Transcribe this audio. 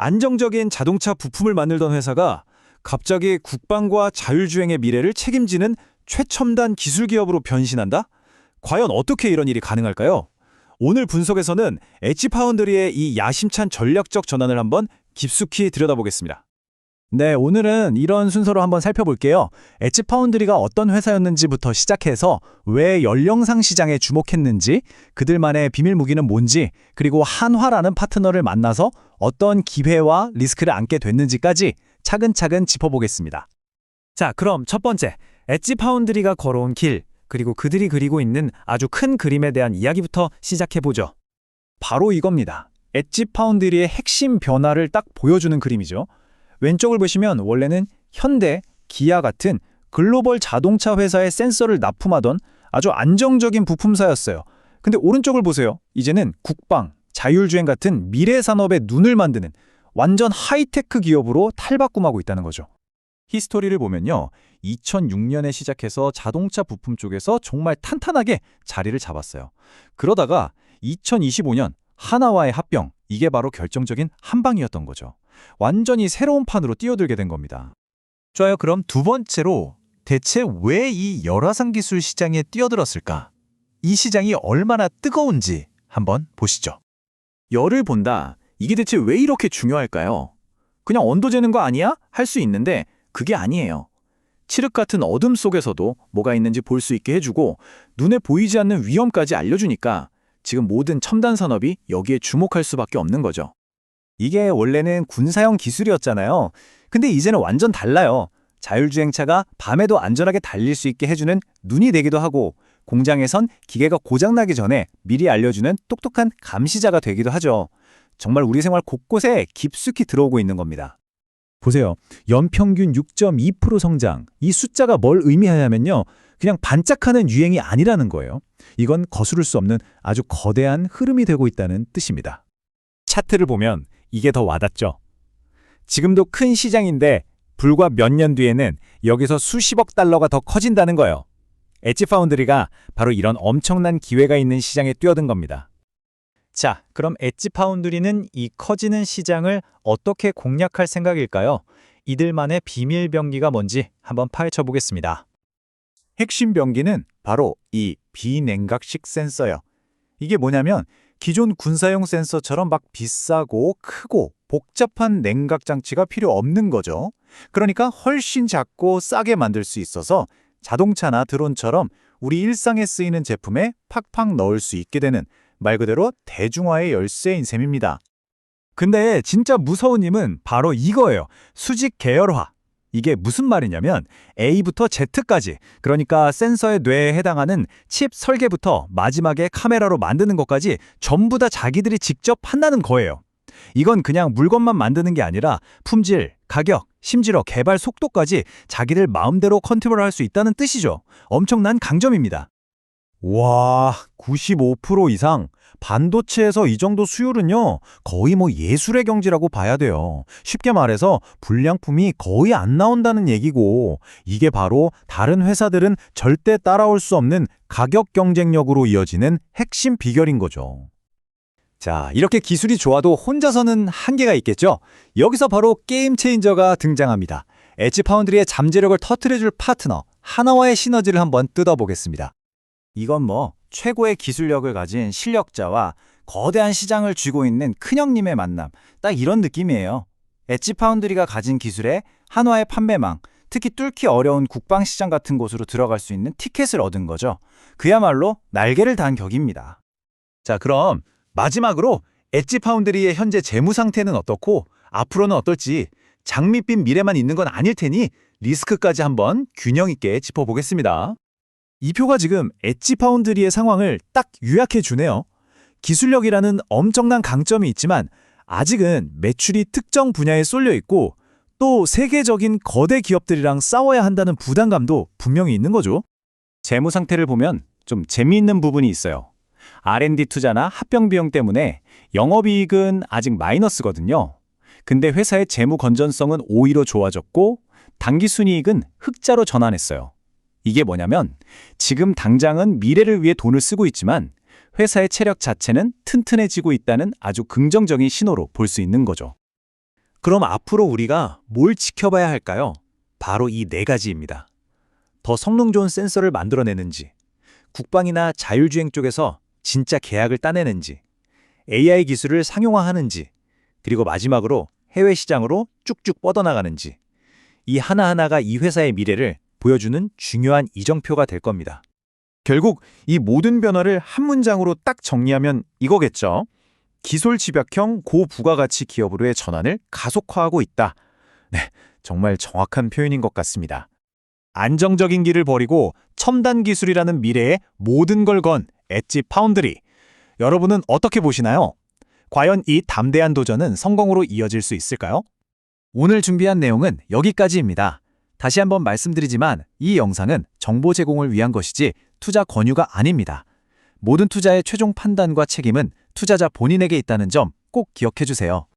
안정적인 자동차 부품을 만들던 회사가 갑자기 국방과 자율주행의 미래를 책임지는 최첨단 기술 기업으로 변신한다? 과연 어떻게 이런 일이 가능할까요? 오늘 분석에서는 엣지 파운드리의 이 야심찬 전략적 전환을 한번 깊숙이 들여다보겠습니다. 네, 오늘은 이런 순서로 한번 살펴볼게요. 엣지 파운드리가 어떤 회사였는지부터 시작해서 왜 연령상 시장에 주목했는지, 그들만의 비밀 무기는 뭔지, 그리고 한화라는 파트너를 만나서 어떤 기회와 리스크를 안게 됐는지까지 차근차근 짚어보겠습니다. 자, 그럼 첫 번째, 엣지 파운드리가 걸어온 길, 그리고 그들이 그리고 있는 아주 큰 그림에 대한 이야기부터 시작해보죠. 바로 이겁니다. 엣지 파운드리의 핵심 변화를 딱 보여주는 그림이죠. 왼쪽을 보시면 원래는 현대, 기아 같은 글로벌 자동차 회사의 센서를 납품하던 아주 안정적인 부품사였어요. 근데 오른쪽을 보세요. 이제는 국방, 자율주행 같은 미래 산업의 눈을 만드는 완전 하이테크 기업으로 탈바꿈하고 있다는 거죠. 히스토리를 보면요. 2006년에 시작해서 자동차 부품 쪽에서 정말 탄탄하게 자리를 잡았어요. 그러다가 2025년 하나와의 합병, 이게 바로 결정적인 한 방이었던 거죠. 완전히 새로운 판으로 뛰어들게 된 겁니다. 좋아요. 그럼 두 번째로 대체 왜 이 열화상 기술 시장에 뛰어들었을까? 이 시장이 얼마나 뜨거운지 한번 보시죠. 열을 본다. 이게 대체 왜 이렇게 중요할까요? 그냥 온도 재는 거 아니야? 할 수 있는데 그게 아니에요. 칠흑 같은 어둠 속에서도 뭐가 있는지 볼 수 있게 해주고 눈에 보이지 않는 위험까지 알려주니까 지금 모든 첨단 산업이 여기에 주목할 수밖에 없는 거죠. 이게 원래는 군사용 기술이었잖아요. 근데 이제는 완전 달라요. 자율주행차가 밤에도 안전하게 달릴 수 있게 해주는 눈이 되기도 하고, 공장에선 기계가 고장나기 전에 미리 알려주는 똑똑한 감시자가 되기도 하죠. 정말 우리 생활 곳곳에 깊숙이 들어오고 있는 겁니다. 보세요. 연평균 6.2% 성장. 이 숫자가 뭘 의미하냐면요. 그냥 반짝하는 유행이 아니라는 거예요. 이건 거스를 수 없는 아주 거대한 흐름이 되고 있다는 뜻입니다. 차트를 보면 이게 더 와닿죠. 지금도 큰 시장인데 불과 몇 년 뒤에는 여기서 수십억 달러가 더 커진다는 거예요. 엣지 파운드리가 바로 이런 엄청난 기회가 있는 시장에 뛰어든 겁니다. 자, 그럼 엣지 파운드리는 이 커지는 시장을 어떻게 공략할 생각일까요? 이들만의 비밀 병기가 뭔지 한번 파헤쳐 보겠습니다. 핵심 병기는 바로 이 비냉각식 센서예요. 이게 뭐냐면 기존 군사용 센서처럼 막 비싸고 크고 복잡한 냉각 장치가 필요 없는 거죠. 그러니까 훨씬 작고 싸게 만들 수 있어서 자동차나 드론처럼 우리 일상에 쓰이는 제품에 팍팍 넣을 수 있게 되는 말 그대로 대중화의 열쇠인 셈입니다. 근데 진짜 무서운 힘은 바로 이거예요. 수직 계열화. 이게 무슨 말이냐면 A부터 Z까지, 그러니까 센서의 뇌에 해당하는 칩 설계부터 마지막에 카메라로 만드는 것까지 전부 다 자기들이 직접 한다는 거예요. 이건 그냥 물건만 만드는 게 아니라 품질, 가격, 심지어 개발 속도까지 자기들 마음대로 컨트롤할 수 있다는 뜻이죠. 엄청난 강점입니다. 와, 95% 이상? 반도체에서 이 정도 수율은요, 거의 예술의 경지라고 봐야 돼요. 쉽게 말해서 불량품이 거의 안 나온다는 얘기고, 이게 바로 다른 회사들은 절대 따라올 수 없는 가격 경쟁력으로 이어지는 핵심 비결인 거죠. 자, 이렇게 기술이 좋아도 혼자서는 한계가 있겠죠? 여기서 바로 게임 체인저가 등장합니다. 엣지 파운드리의 잠재력을 터뜨려줄 파트너, 하나와의 시너지를 한번 뜯어보겠습니다. 이건 최고의 기술력을 가진 실력자와 거대한 시장을 쥐고 있는 큰형님의 만남, 딱 이런 느낌이에요. 엣지 파운드리가 가진 기술에 한화의 판매망, 특히 뚫기 어려운 국방시장 같은 곳으로 들어갈 수 있는 티켓을 얻은 거죠. 그야말로 날개를 단 격입니다. 자, 그럼 마지막으로 엣지 파운드리의 현재 재무 상태는 어떻고 앞으로는 어떨지, 장밋빛 미래만 있는 건 아닐 테니 리스크까지 한번 균형 있게 짚어보겠습니다. 이 표가 지금 엣지 파운드리의 상황을 딱 요약해 주네요. 기술력이라는 엄청난 강점이 있지만 아직은 매출이 특정 분야에 쏠려 있고, 또 세계적인 거대 기업들이랑 싸워야 한다는 부담감도 분명히 있는 거죠. 재무 상태를 보면 좀 재미있는 부분이 있어요. R&D 투자나 합병 비용 때문에 영업이익은 아직 마이너스거든요. 근데 회사의 재무 건전성은 오히려 좋아졌고 당기순이익은 흑자로 전환했어요. 이게 뭐냐면 지금 당장은 미래를 위해 돈을 쓰고 있지만 회사의 체력 자체는 튼튼해지고 있다는 아주 긍정적인 신호로 볼 수 있는 거죠. 그럼 앞으로 우리가 뭘 지켜봐야 할까요? 바로 이 네 가지입니다. 더 성능 좋은 센서를 만들어내는지, 국방이나 자율주행 쪽에서 진짜 계약을 따내는지, AI 기술을 상용화하는지, 그리고 마지막으로 해외 시장으로 쭉쭉 뻗어나가는지, 이 하나하나가 이 회사의 미래를 보여주는 중요한 이정표가 될 겁니다. 결국 이 모든 변화를 한 문장으로 딱 정리하면 이거겠죠. 기술 집약형 고부가가치 기업으로의 전환을 가속화하고 있다. 네, 정말 정확한 표현인 것 같습니다. 안정적인 길을 버리고 첨단 기술이라는 미래의 모든 걸 건 엣지 파운드리. 여러분은 어떻게 보시나요? 과연 이 담대한 도전은 성공으로 이어질 수 있을까요? 오늘 준비한 내용은 여기까지입니다. 다시 한번 말씀드리지만 이 영상은 정보 제공을 위한 것이지 투자 권유가 아닙니다. 모든 투자의 최종 판단과 책임은 투자자 본인에게 있다는 점 꼭 기억해 주세요.